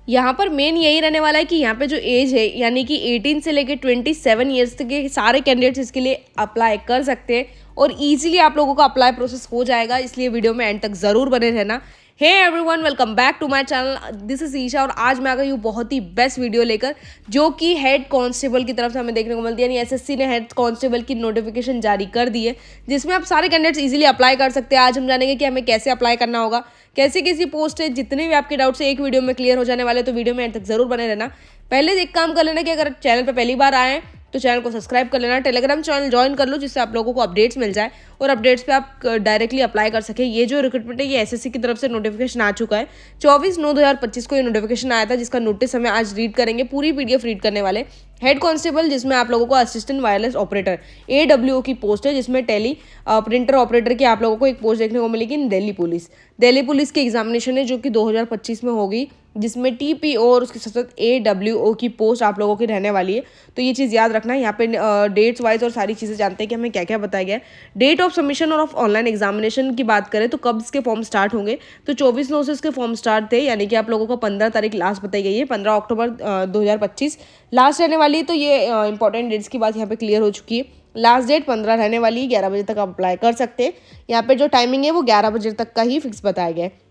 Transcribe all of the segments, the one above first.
यहाँ पर मेन यही रहने वाला है कि यहाँ पे जो एज है यानी कि 18 से लेकर 27 ईयर्स तक के सारे कैंडिडेट्स इसके लिए अप्लाई कर सकते हैं और ईजिली आप लोगों का अप्लाई प्रोसेस हो जाएगा, इसलिए वीडियो में एंड तक ज़रूर बने रहना। Hey everyone, welcome back to my channel, this is Isha और आज मैं आ गई हूँ बहुत ही बेस्ट वीडियो लेकर जो कि हेड कांस्टेबल की तरफ से हमें देखने को मिलती है। यानी एसएससी ने हेड कांस्टेबल की नोटिफिकेशन जारी कर दी है जिसमें आप सारे कैंडिडेट्स इजीली अप्लाई कर सकते हैं। आज हम जानेंगे कि हमें कैसे अप्लाई करना होगा, कैसी कैसी पोस्ट है, जितने भी आपके डाउट्स है एक वीडियो में क्लियर हो जाने वाले, तो वीडियो में एंड तक जरूर बने रहना। पहले एक काम कर लेना कि अगर चैनल पर पहली बार आए हैं तो चैनल को सब्सक्राइब कर लेना, टेलीग्राम चैनल ज्वाइन कर लो जिससे आप लोगों को अपडेट्स मिल जाए और अपडेट्स पे आप डायरेक्टली अप्लाई कर सकें। ये जो रिक्रूटमेंट है ये एसएससी की तरफ से नोटिफिकेशन आ चुका है। 24/9/2025 को ये नोटिफिकेशन आया था जिसका नोटिस हमें आज रीड करेंगे, पूरी पीडीएफ रीड करने वाले। हेड कांस्टेबल जिसमें आप लोगों को असिस्टेंट वायरलेस ऑपरेटर AWO की पोस्ट है, जिसमें टेली प्रिंटर ऑपरेटर की आप लोगों को एक पोस्ट देखने को मिलेगी इन दिल्ली पुलिस की एग्जामिनेशन है जो कि 2025 में होगी, जिसमें TPO और उसके साथ साथ AWO की पोस्ट आप लोगों की रहने वाली है। तो ये चीज़ याद रखना है। यहाँ पे डेट्स वाइज और सारी चीज़ें जानते हैं कि हमें क्या क्या बताया गया है। डेट ऑफ सबमिशन और ऑफ ऑनलाइन एग्जामिनेशन की बात करें तो कब इसके फॉर्म स्टार्ट होंगे, तो 24/9 से इसके फॉर्म स्टार्ट थे, यानी कि आप लोगों को 15 तारीख लास्ट बताई गई है, 15 अक्टूबर 2025 लास्ट रहने वाली है। तो ये इंपॉर्टेंट डेट्स की बात यहाँ पे क्लियर हो चुकी है। लास्ट डेट 15 रहने वाली है, 11 बजे तक आप अप्लाई कर सकते हैं। यहाँ पे जो टाइमिंग है वो 11 बजे तक का ही फिक्स बताया गया है।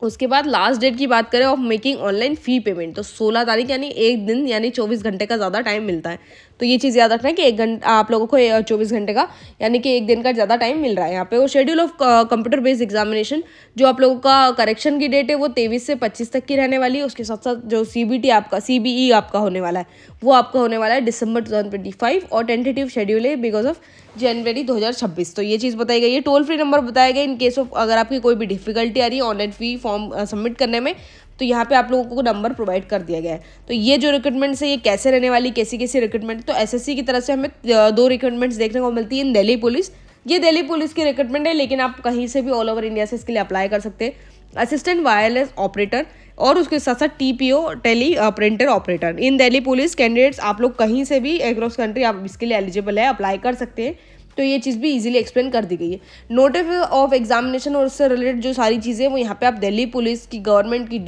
उसके बाद लास्ट डेट की बात करें of making online fee payment, तो 16 तारीख यानी एक दिन यानी 24 घंटे का ज़्यादा टाइम मिलता है। तो ये चीज़ याद रखना है कि एक घंटा आप लोगों को 24 घंटे का यानी कि एक दिन का ज़्यादा टाइम मिल रहा है। यहाँ पे वो schedule of computer based examination जो आप लोगों का करेक्शन की डेट है वो 23 से 25 तक की रहने वाली है। उसके साथ साथ जो CBT आपका CBE आपका होने वाला है वो आपका होने वाला है दिसंबर 2025 और टेंटेटिव शेड्यूल है बिकॉज ऑफ जनवरी 2026। तो ये चीज़ बताई गई है। टोल फ्री नंबर बताया गया इन केस ऑफ अगर आपकी कोई भी डिफिकल्टी आ रही है ऑनलाइन फ़ी फॉर्म सबमिट करने में, तो यहाँ पे आप लोगों को नंबर प्रोवाइड कर दिया गया है। तो ये जो रिक्रूटमेंट्स है ये कैसे रहने वाली, कैसी कैसी रिक्रूटमेंट, तो एसएससी की तरफ से हमें 2 रिक्रूटमेंट्स देखने को मिलती है इन दिल्ली पुलिस। ये दिल्ली पुलिस की रिक्रूटमेंट है, लेकिन आप कहीं से भी ऑल ओवर इंडिया से इसके लिए अप्लाई कर सकते हैं। असिस्टेंट वायरलेस ऑपरेटर और उसके साथ साथ TPO टेली प्रिंटर ऑपरेटर इन दिल्ली पुलिस कैंडिडेट्स आप लोग कहीं से भी अक्रॉस कंट्री आप इसके लिए एलिजिबल है, अप्लाई कर सकते हैं। तो ये चीज़ भी इजीली एक्सप्लेन कर दी गई है। नोटिस ऑफ एग्जामिनेशन और उससे रिलेटेड जो सारी चीज़ें वो यहाँ पे आप दिल्ली पुलिस की गवर्नमेंट की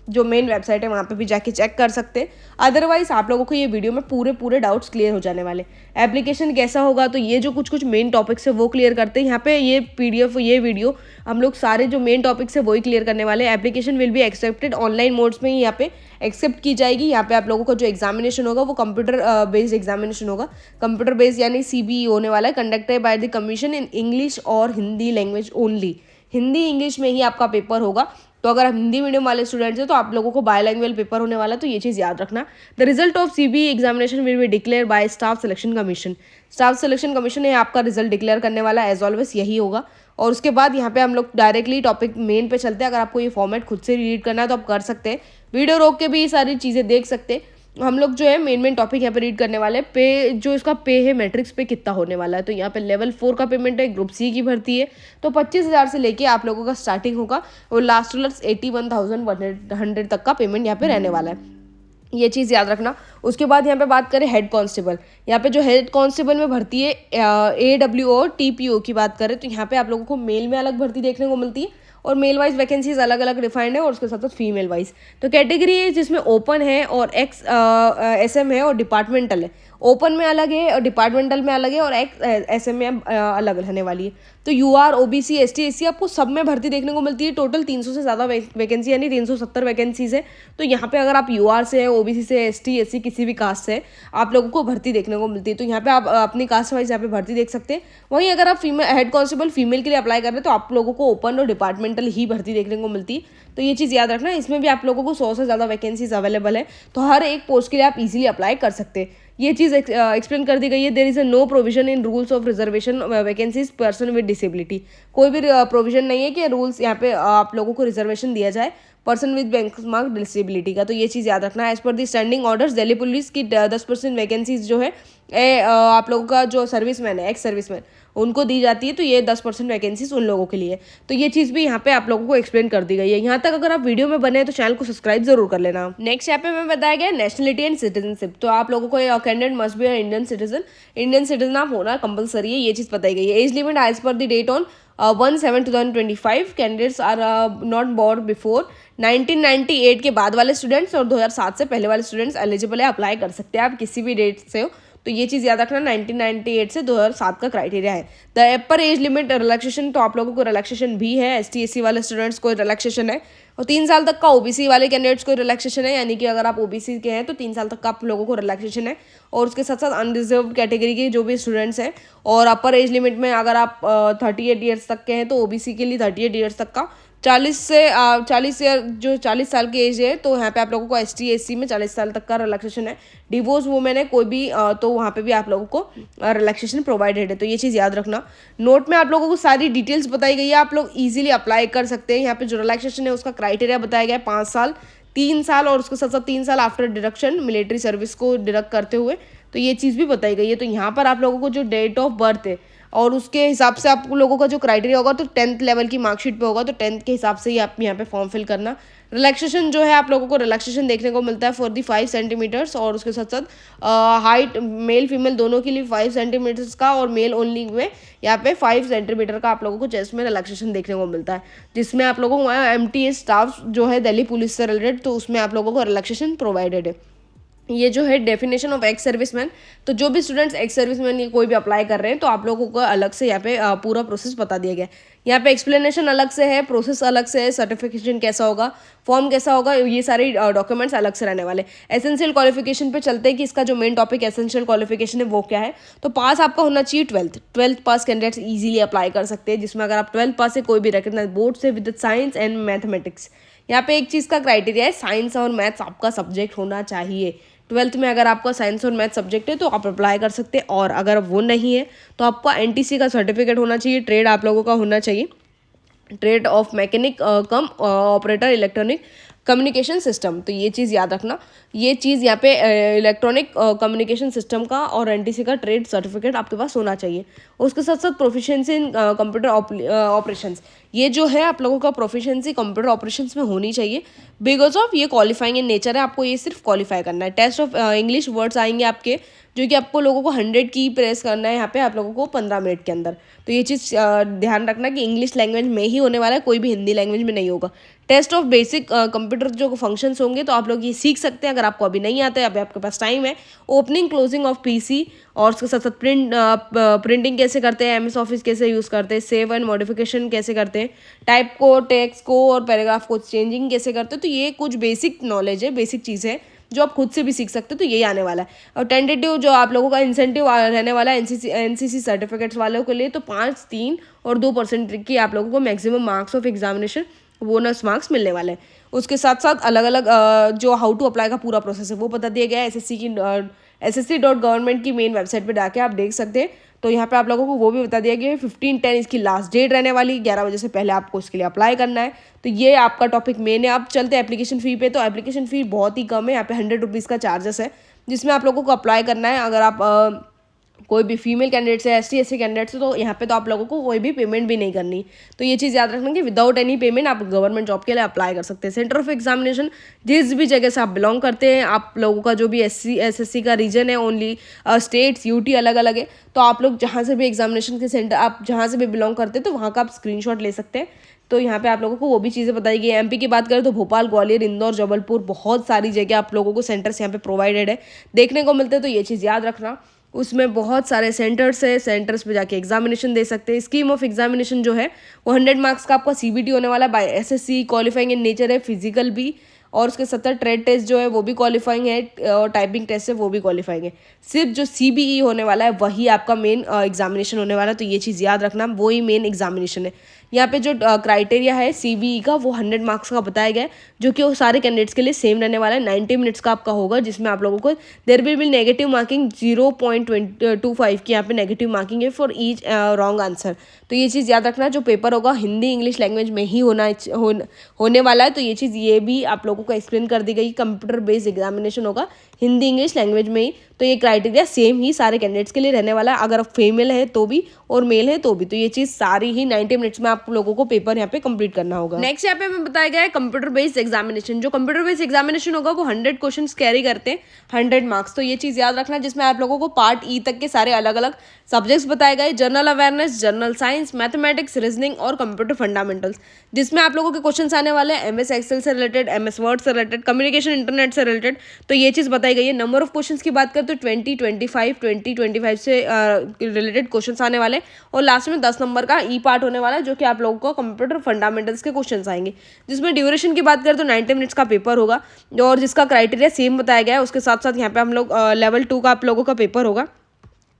जो मेन वेबसाइट है वहाँ पे भी जाके चेक कर सकते हैं। अदरवाइज आप लोगों को ये वीडियो में पूरे डाउट्स क्लियर हो जाने वाले। एप्लीकेशन कैसा होगा, तो ये जो कुछ मेन टॉपिक्स है वो क्लियर करते हैं। यहाँ पे ये PDF ये वीडियो हम लोग सारे जो मेन टॉपिक्स है वही क्लियर करने वाले हैं। Application will be accepted online modes में ही यहाँ पे एक्सेप्ट की जाएगी। यहाँ पे आप लोगों का जो एग्जामिनेशन होगा वो कंप्यूटर बेस्ड एग्जामिनेशन होगा, कंप्यूटर बेस्ड यानी CBE होने वाला है, conducted by the commission in English और Hindi language only. Hindi English में ही आपका पेपर होगा। तो अगर आप हिंदी मीडियम वाले स्टूडेंट्स हैं तो आप लोगों को बायलैंग्वेज पेपर होने वाला है, तो ये चीज़ याद रखना। The result of CBE examination will be declare by staff selection commission. Staff selection commission है आपका रिजल्ट डिक्लेयर करने वाला है, एज ऑलवेज यही होगा। और उसके बाद यहाँ पे हम लोग डायरेक्टली टॉपिक मेन पे चलते हैं। अगर आपको ये फॉर्मेट खुद से रीड करना है तो आप कर सकते हैं, वीडियो रोक के भी ये सारी चीज़ें देख सकते हैं। हम लोग जो है मेन टॉपिक यहाँ पे रीड करने वाले हैं। पे जो इसका पे है मैट्रिक्स पे कितना होने वाला है, तो यहाँ पे लेवल 4 का पेमेंट है, ग्रुप C की भर्ती है, तो 25,000 से लेके आप लोगों का स्टार्टिंग होगा और लास्ट 81,100 तक का पेमेंट यहाँ पे रहने वाला है। ये चीज़ याद रखना। उसके बाद यहाँ पे बात करें हेड कांस्टेबल, यहाँ पे जो हेड कांस्टेबल में भर्ती है AWO और TPO की बात करें तो यहाँ पे आप लोगों को मेल में अलग भर्ती देखने को मिलती है और मेल वाइज वैकेंसीज अलग अलग डिफाइंड है और उसके साथ साथ फीमेल वाइज। तो कैटेगरी है जिसमें ओपन है और SM है और डिपार्टमेंटल है। ओपन में अलग है और डिपार्टमेंटल में अलग है और SM में अलग रहने वाली है। तो UR OBC ST SC आपको सब में भर्ती देखने को मिलती है। टोटल 300 से ज़्यादा वैकेंसी यानी 370 वैकेंसीज है। तो यहाँ पे अगर आप UR से है, OBC से, ST SC किसी भी कास्ट से आप लोगों को भर्ती देखने को मिलती है। तो यहाँ पे आप अपनी कास्ट वाइज यहाँ पे भर्ती देख सकते हैं। वहीं अगर आप हेड कांस्टेबल फीमेल के लिए अप्लाई कर रहे हैं तो आप लोगों को ओपन और डिपार्टमेंटल ही भर्ती देखने को मिलती है। तो ये चीज़ याद रखना। इसमें भी आप लोगों को 100 से ज़्यादा वैकेंसीज अवेलेबल है, तो हर एक पोस्ट के लिए आप इजीली अप्लाई कर सकते हैं। ये चीज़ एक्सप्लेन कर दी गई है। There is a no provision in rules of reservation vacancies person with disability. कोई भी प्रोविजन नहीं है कि रूल्स यहाँ पे आप लोगों को रिजर्वेशन दिया जाए पर्सन विद बेंचमार्क डिसेबिलिटी का। तो ये चीज़ याद रखना है। एज पर दी स्टैंडिंग ऑर्डर्स दिल्ली पुलिस की 10% वैकेंसीज जो है आप लोगों का जो सर्विसमैन है, एक्स सर्विसमैन, उनको दी जाती है। तो ये 10% वैकेंसीज उन लोगों के लिए। तो ये चीज़ भी यहाँ पे आप लोगों को एक्सप्लेन कर दी गई है। यहाँ तक अगर आप वीडियो में बने तो चैनल को सब्सक्राइब जरूर कर लेना। नेक्स्ट यहाँ पे मैं बताया गया नेशनलिटी एंड सिटीजनशिप। तो आप लोगों को candidate must be Indian citizen आप होना कंपलसरी है, ये चीज़ बताई गई है। Age limit as per the date on 1/7/2025 candidates are not born before 1998 के बाद वाले स्टूडेंट्स और 2007 से पहले वाले स्टूडेंट्स एलिजिबल है, अप्लाई कर सकते हैं आप किसी भी डेट से हो। तो ये चीज़ याद रखना, 1998 से 2007 का क्राइटेरिया है। The upper age limit relaxation, तो आप लोगों को रिलैक्सेशन भी है, ST SC वाले स्टूडेंट्स को रिलैक्सेशन है, और 3 साल तक का OBC वाले कैंडिडेट्स को रिलैक्सेशन है, यानी कि अगर आप OBC के हैं तो 3 साल तक का आप लोगों को रिलैक्सेशन है। और उसके साथ साथ अनरिजर्व कैटेगरी के जो भी स्टूडेंट्स हैं और अपर एज लिमिट में अगर आप 38 ईयर्स तक के हैं तो OBC के लिए 38 ईयर्स तक का 40 ईयर जो 40 साल की एज है, तो यहाँ पे आप लोगों को ST SC में 40 साल तक का रिलैक्सेशन है। डिवोर्स वुमेन है कोई भी तो वहाँ पे भी आप लोगों को रिलैक्सेशन प्रोवाइडेड है। तो ये चीज़ याद रखना। नोट में आप लोगों को सारी डिटेल्स बताई गई है, आप लोग इजीली अप्लाई कर सकते हैं। यहाँ पे जो रिलैक्सेशन है उसका क्राइटेरिया बताया गया है 5 साल, 3 साल और उसके साथ साथ 3 साल आफ्टर डिडक्शन मिलिट्री सर्विस को डिडक्ट करते हुए। तो ये चीज़ भी बताई गई है। तो यहाँ पर आप लोगों को जो डेट ऑफ बर्थ है और उसके हिसाब से आप लोगों का जो क्राइटेरिया होगा तो 10th लेवल की मार्कशीट पे होगा, तो 10th के हिसाब से ही आप यहाँ पे फॉर्म फिल करना। रिलैक्सेशन जो है आप लोगों को रिलैक्सेशन देखने को मिलता है फॉर दी 5 सेंटीमीटर्स, और उसके साथ साथ हाइट मेल फीमेल दोनों के लिए 5 सेंटीमीटर्स का, और मेल ओनली में यहाँ पे 5 सेंटीमीटर का आप लोगों को चेस्ट में रिलैक्सेशन देखने को मिलता है, जिसमें आप लोगों को MTA स्टाफ जो है दिल्ली पुलिस से रिलेटेड, तो उसमें आप लोगों को रिलैक्सेशन प्रोवाइडेड है। ये जो है डेफिनेशन ऑफ एक्स सर्विसमैन, तो जो भी स्टूडेंट्स एक्स सर्विसमैन ये कोई भी अप्लाई कर रहे हैं तो आप लोगों को अलग से यहाँ पे पूरा प्रोसेस बता दिया गया है। यहाँ पे एक्सप्लेनेशन अलग से है, प्रोसेस अलग से है, सर्टिफिकेशन कैसा होगा, फॉर्म कैसा होगा, ये सारे डॉक्यूमेंट्स अलग से रहने वाले। एसेंशियल क्वालिफिकेशन पे चलते हैं कि इसका जो मेन टॉपिक एसेंशियल क्वालिफिकेशन है वो क्या है। तो पास आपका होना चाहिए 12th पास कैंडिडेट्स इजीली अप्लाई कर सकते हैं, जिसमें अगर आप 12th पास है कोई भी रिकग्नाइज बोर्ड से विद साइंस एंड मैथमेटिक्स। यहाँ पे एक चीज़ का क्राइटेरिया है, साइंस और मैथ्स आपका सब्जेक्ट होना चाहिए। 12th में अगर आपका साइंस और मैथ सब्जेक्ट है तो आप अप्लाई कर सकते हैं, और अगर वो नहीं है तो आपका NTC का सर्टिफिकेट होना चाहिए, ट्रेड आप लोगों का होना चाहिए, ट्रेड ऑफ मैकेनिक कम ऑपरेटर इलेक्ट्रॉनिक कम्युनिकेशन सिस्टम। तो ये चीज़ याद रखना, ये चीज़ यहाँ पे इलेक्ट्रॉनिक कम्युनिकेशन सिस्टम का और NTC का ट्रेड सर्टिफिकेट आपके पास होना चाहिए। उसके साथ साथ प्रोफिशिएंसी इन कंप्यूटर ऑपरेशंस, ये जो है आप लोगों का प्रोफिशिएंसी कंप्यूटर ऑपरेशंस में होनी चाहिए, बिकॉज ऑफ ये क्वालिफाइंग इन नेचर है, आपको ये सिर्फ क्वालिफाई करना है। टेस्ट ऑफ इंग्लिश वर्ड्स आएंगे आपके, जो कि आपको लोगों को 100 की प्रेस करना है यहाँ पे आप लोगों को 15 मिनट के अंदर। तो ये चीज़ ध्यान रखना कि इंग्लिश लैंग्वेज में ही होने वाला है, कोई भी हिंदी लैंग्वेज में नहीं होगा। टेस्ट ऑफ बेसिक कंप्यूटर जो फंक्शंस होंगे तो आप लोग ये सीख सकते हैं, अगर आपको अभी नहीं आता है, अभी आपके पास टाइम है। ओपनिंग क्लोजिंग ऑफ PC, और उसके साथ साथ प्रिंटिंग कैसे करते हैं, MS ऑफिस कैसे यूज़ करते हैं, सेव एंड मॉडिफिकेशन कैसे करते हैं, टाइप को, टेक्स्ट को और पैराग्राफ को चेंजिंग कैसे करते हैं। तो ये कुछ बेसिक नॉलेज है, बेसिक चीज़ है जो आप खुद से भी सीख सकते हो। तो यही आने वाला है। और टेंटेटिव जो आप लोगों का इंसेंटिव रहने वाला है NCC सर्टिफिकेट्स वालों के लिए, तो 5, 3 और 2% की आप लोगों को maximum marks of examination bonus marks मिलने वाले हैं। उसके साथ साथ अलग अलग जो हाउ टू अप्लाई का पूरा प्रोसेस है वो बता दिया गया है। SSC.government की मेन वेबसाइट पे जाके आप देख सकते हैं। तो यहाँ पे आप लोगों को वो भी बता दिया गया है 15/10 इसकी लास्ट डेट रहने वाली, 11 बजे से पहले आपको इसके लिए अप्लाई करना है। तो ये आपका टॉपिक मेन है। आप चलते हैं एप्लीकेशन फ़ी पे। तो एप्लीकेशन फ़ी बहुत ही कम है, यहाँ पे 100 रुपीज़ का चार्जेस है, जिसमें आप लोगों को अप्लाई करना है। अगर आप कोई भी फीमेल कैंडिडेट है, ST SC कैंडिडेट है, तो यहाँ पे तो आप लोगों को कोई भी पेमेंट भी नहीं करनी। तो ये चीज़ याद रखना कि विदाउट एनी पेमेंट आप गवर्नमेंट जॉब के लिए अप्लाई कर सकते हैं। सेंटर ऑफ एग्जामिनेशन, जिस भी जगह से आप बिलोंग करते हैं, आप लोगों का जो भी SC SSC का रीजन है, ओनली स्टेट्स UT अलग अलग है, तो आप लोग जहाँ से भी एग्जामिनेशन के सेंटर आप जहाँ से भी बिलोंग करते हैं तो वहाँ का आप स्क्रीनशॉट ले सकते हैं। तो यहाँ पे आप लोगों को वो भी चीज़ें बताई गई है। MP की बात करें तो भोपाल, ग्वालियर, इंदौर, जबलपुर, बहुत सारी जगह आप लोगों को सेंटर्स यहाँ पे प्रोवाइडेड है, देखने को मिलते हैं। तो ये चीज़ याद रखना, उसमें बहुत सारे सेंटर्स है, सेंटर्स पे जाके एग्जामिनेशन दे सकते हैं। स्कीम ऑफ एग्जामिनेशन जो है वो 100 मार्क्स का आपका CBT होने वाला है, by SSC qualifying in nature है, फिजिकल भी, और उसके 70 ट्रेड टेस्ट जो है वो भी क्वालिफाइंग है, और टाइपिंग टेस्ट है वो भी क्वालिफाइंग है। सिर्फ जो CBE होने वाला है वही आपका मेन एग्जामिनेशन होने वाला है। तो ये चीज़ याद रखना, वही मेन एग्जामिनेशन है। यहाँ पे जो क्राइटेरिया है CBE का वो 100 मार्क्स का बताया गया है, जो कि वो सारे कैंडिडेट्स के लिए सेम रहने वाला है। 90 मिनट्स का आपका होगा, जिसमें आप लोगों को there will be negative marking 0.25 की यहाँ पे नेगेटिव मार्किंग है फॉर ईच रॉन्ग आंसर। तो ये चीज़ याद रखना, जो पेपर होगा हिंदी इंग्लिश लैंग्वेज में ही होने वाला है। तो ये चीज़ ये भी आप लोगों को एक्सप्लेन कर दी गई, कंप्यूटर बेस्ड एग्जामिनेशन होगा हिंदी इंग्लिश लैंग्वेज में ही। तो ये क्राइटेरिया सेम ही सारे कैंडिडेट्स के लिए रहने वाला है, अगर फीमेल है तो भी और मेल है तो भी। तो ये चीज़ सारी ही 90 मिनट्स में आप लोगों को पेपर यहाँ पे कंप्लीट करना होगा। नेक्स्ट यहाँ पे हमें बताया गया है कंप्यूटर बेस्ड एग्जामिनेशन। जो कंप्यूटर बेस्ड एग्जामिनेशन होगा वो 100 क्वेश्चन कैरी करते हैं, 100 मार्क्स। तो ये चीज़ याद रखना, जिसमें आप लोगों को पार्ट E तक के सारे अलग अलग सब्जेक्ट्स बताए गए, general awareness, general science, science, mathematics, reasoning और कंप्यूटर फंडामेंटल्स, जिसमें आप लोगों के क्वेश्चन आने वाले हैं MS एक्सेल से रिलेटेड, MS वर्ड से रिलेटेड, कम्युनिकेशन इंटरनेट से रिलेटेड। तो ये चीज़ बताई गई है। नंबर ऑफ क्वेश्चंस की बात करें तो 20 25 से रिलेटेड क्वेश्चंस आने वाले, और लास्ट में 10 नंबर का ई पार्ट होने वाला है, जो कि आप लोगों को कंप्यूटर फंडामेंटल्स के क्वेश्चंस आएंगे, जिसमें ड्यूरेशन की बात करें तो 90 मिनट्स का पेपर होगा, और जिसका क्राइटेरिया सेम बताया गया है। उसके साथ साथ यहाँ पे हम लोग लेवल 2 का आप लोगों का पेपर होगा,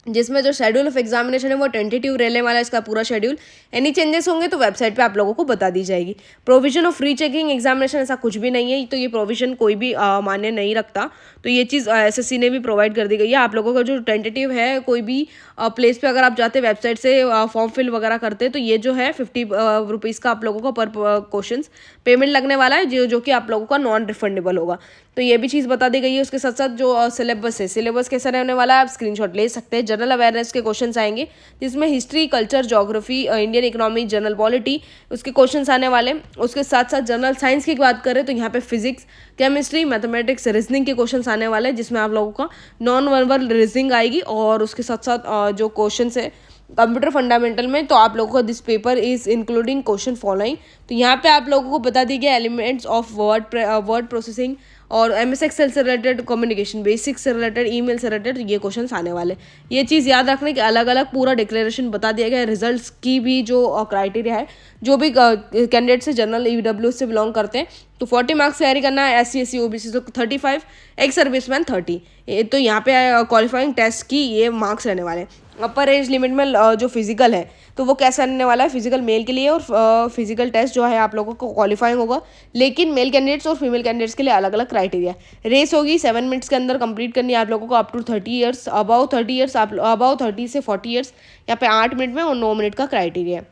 जिसमें जो शेड्यूल ऑफ एग्जामिनेशन है वो टेंटेटिव रहने वाला है, इसका पूरा शेड्यूल। एनी चेंजेस होंगे तो वेबसाइट पे आप लोगों को बता दी जाएगी। Provision of free checking examination ऐसा कुछ भी नहीं है, तो ये प्रोविजन कोई भी मान्य नहीं रखता। तो ये चीज़ SSC ने भी प्रोवाइड कर दी गई है। आप लोगों का जो टेंटेटिव है, कोई भी प्लेस पे अगर आप जाते वेबसाइट से फॉर्म फिल वगैरह करते, तो ये जो है 50 रुपीज़ का आप लोगों को पर क्वेश्चन पेमेंट लगने वाला है, जो कि आप लोगों का नॉन रिफंडेबल होगा। तो ये भी चीज़ बता दी गई है। उसके साथ साथ जो सिलेबस है, सिलेबस कैसा रहने वाला है आप स्क्रीनशॉट ले सकते हैं। जनरल अवेयरनेस के क्वेश्चंस आएंगे, जिसमें history, culture, geography, Indian economy, general polity, उसके क्वेश्चंस आने वाले। उसके साथ साथ जनरल साइंस की बात करें तो यहाँ पे फिजिक्स, केमिस्ट्री, मैथमेटिक्स, रीजनिंग के क्वेश्चंस आने वाले हैं, जिसमें आप लोगों का नॉन वर्बल रीजनिंग आएगी। और उसके साथ साथ जो क्वेश्चन है कंप्यूटर फंडामेंटल में, तो आप लोगों को this paper is including question following. तो यहाँ पे आप लोगों को बता दी गई एलिमेंट्स ऑफ वर्ड प्रोसेसिंग और MS एक्सेल से रिलेटेड, कम्युनिकेशन बेसिक्स से रिलेटेड, ईमेल से रिलेटेड ये क्वेश्चंस आने वाले। ये चीज़ याद रखने कि अलग अलग पूरा डिक्लेरेशन बता दिया गया है। रिजल्ट्स की भी जो क्राइटेरिया है, जो भी कैंडिडेट से जनरल EW से बिलोंग करते हैं तो 40 मार्क्स तैयारी करना है, SC SC OBC तो 35, एक सर्विसमैन 30। तो यहाँ पे क्वालिफाइंग टेस्ट की ये मार्क्स रहने वाले हैं। अपर एज लिमिट में जो फिजिकल है तो वो कैसा रहने वाला है, फिजिकल मेल के लिए, और फिजिकल टेस्ट जो है आप लोगों को क्वालिफाइंग होगा, लेकिन मेल कैंडिडेट्स और फीमेल कैंडिडेट्स के लिए अलग अलग क्राइटेरिया। रेस होगी 7 मिनट्स के अंदर कंप्लीट करनी है आप लोगों को, up to 30 years, about 30 years, about 30 से 40 ईयर्स यहाँ पे 8 मिनट में और 9 मिनट का क्राइटेरिया है।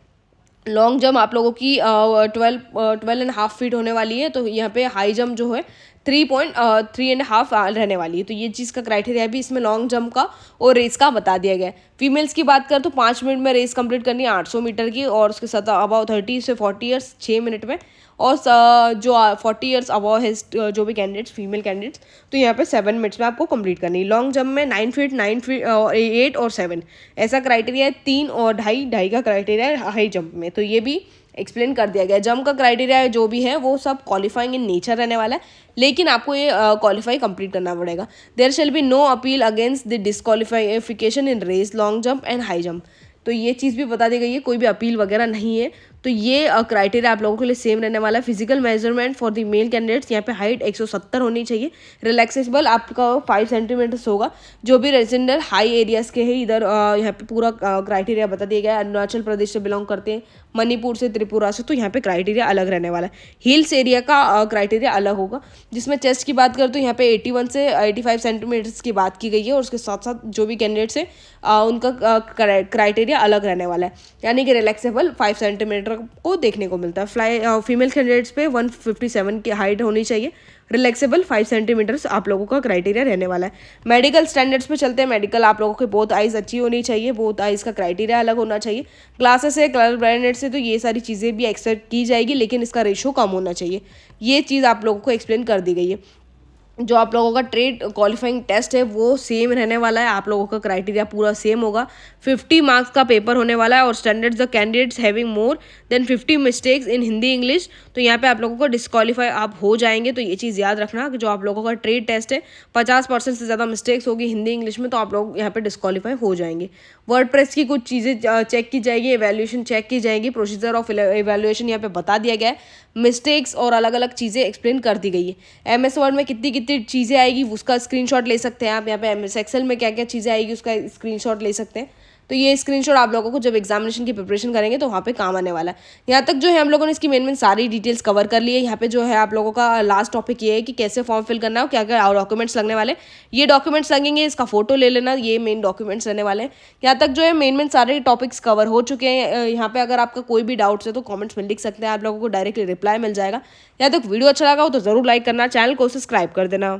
लॉन्ग जंप आप लोगों की 12.5 फीट होने वाली है, तो यहाँ पे हाई जंप जो है 3.3.5 रहने वाली है। तो ये चीज़ का क्राइटेरिया भी इसमें लॉन्ग जंप का और रेस का बता दिया गया है। फीमेल्स की बात करें तो 5 मिनट में रेस कंप्लीट करनी है 800 मीटर की, और उसके साथ अबाउट 30 से 40 ईयर्स 6 मिनट में, और जो 40 ईयर्स अबाव है जो भी कैंडिडेट्स फीमेल कैंडिडेट्स, तो यहाँ पे 7 मिनट्स में आपको कंप्लीट करनी है। लॉन्ग जंप में 9 फीट 8 और 7 ऐसा क्राइटेरिया है। 3 और ढाई का क्राइटेरिया है हाई जंप में, तो ये भी एक्सप्लेन कर दिया गया। जंप का क्राइटेरिया जो भी है वो सब क्वालिफाइंग इन नेचर रहने वाला है, लेकिन आपको ये क्वालिफाई कंप्लीट करना पड़ेगा। There shall be no appeal against the disqualification in race, long jump and high jump. तो ये चीज़ भी बता दी गई है, कोई भी अपील वगैरह नहीं है। तो ये क्राइटेरिया आप लोगों के लिए सेम रहने वाला है। Physical measurement for the male candidates, यहाँ पे हाइट 170 होनी चाहिए। रिलैक्सेबल आपका 5 सेंटीमीटर्स होगा। जो भी रेजिडेंट हाई एरियाज़ के हैं, इधर यहाँ पे पूरा क्राइटेरिया बता दिया गया है। अरुणाचल प्रदेश से बिलोंग करते हैं, मणिपुर से, त्रिपुरा से, तो यहाँ पे क्राइटेरिया अलग रहने वाला है। हिल्स एरिया का क्राइटेरिया अलग होगा। जिसमें चेस्ट की बात करें तो यहाँ पे 81 से 85 सेंटीमीटर्स की बात की गई है, और उसके साथ साथ जो भी कैंडिडेट्स है उनका क्राइटेरिया अलग रहने वाला है। यानी कि रिलैक्सेबल 5 सेंटीमीटर को देखने को मिलता है। फीमेल कैंडिडेट्स पे 157 की हाइट होनी चाहिए। रिलैक्सेबल 5 सेंटीमीटर्स आप लोगों का क्राइटेरिया रहने वाला है। मेडिकल स्टैंडर्ड्स पे चलते हैं। मेडिकल आप लोगों के बोथ आइज़ अच्छी होनी चाहिए, बोथ आइज़ का क्राइटेरिया अलग होना चाहिए। क्लासेस है, कलर ब्राइटनेस से, तो ये सारी चीज़ें भी एक्सेप्ट की जाएगी, लेकिन इसका रेशो कम होना चाहिए। ये चीज़ आप लोगों को एक्सप्लेन कर दी गई है। जो आप लोगों का ट्रेड क्वालिफाइंग टेस्ट है वो सेम रहने वाला है। आप लोगों का क्राइटेरिया पूरा सेम होगा। 50 मार्क्स का पेपर होने वाला है, और standards the candidates having more than 50 mistakes in Hindi English, तो यहाँ पे आप लोगों को डिस्क्वालीफाई आप हो जाएंगे। तो ये चीज़ याद रखना कि जो आप लोगों का ट्रेड टेस्ट है 50% से ज़्यादा मिस्टेक्स होगी हिंदी इंग्लिश में, तो आप लोग यहाँ पे डिस्क्वालीफाई हो जाएंगे। वर्डप्रेस की कुछ चीज़ें चेक की जाएगी, एवेल्यूएशन चेक की जाएगी, प्रोसीजर ऑफ एवेल्यूएशन यहाँ पे बता दिया गया है। मिस्टेक्स और अलग अलग चीज़ें एक्सप्लेन कर दी गई है। MS वर्ड में कितनी कितनी चीज़ें आएगी उसका स्क्रीनशॉट ले सकते हैं आप। यहाँ पे MS एक्सेल में क्या क्या चीज़ें आएगी उसका स्क्रीनशॉट ले सकते हैं। तो ये स्क्रीनशॉट आप लोगों को जब एग्जामिनेशन की प्रिपरेशन करेंगे तो वहाँ पे काम आने वाला है। यहाँ तक जो है हम लोगों ने इसकी मेन सारी डिटेल्स कवर कर ली है। यहाँ पे जो है आप लोगों का लास्ट टॉपिक ये है कि कैसे फॉर्म फिल करना है और क्या क्या डॉक्यूमेंट्स लगने वाले। ये डॉक्यूमेंट्स लगेंगे, इसका फोटो ले लेना, ये मेन डॉक्यूमेंट्स रहने वाले हैं। यहाँ तक जो है मेन सारे टॉपिक्स कवर हो चुके हैं। यहाँ पे अगर आपका कोई भी डाउट्स है तो कॉमेंट्स में लिख सकते हैं, आप लोगों को डायरेक्टली रिप्लाई मिल जाएगा। यहाँ तक वीडियो अच्छा लगा हो तो ज़रूर लाइक करना, चैनल को सब्सक्राइब कर देना।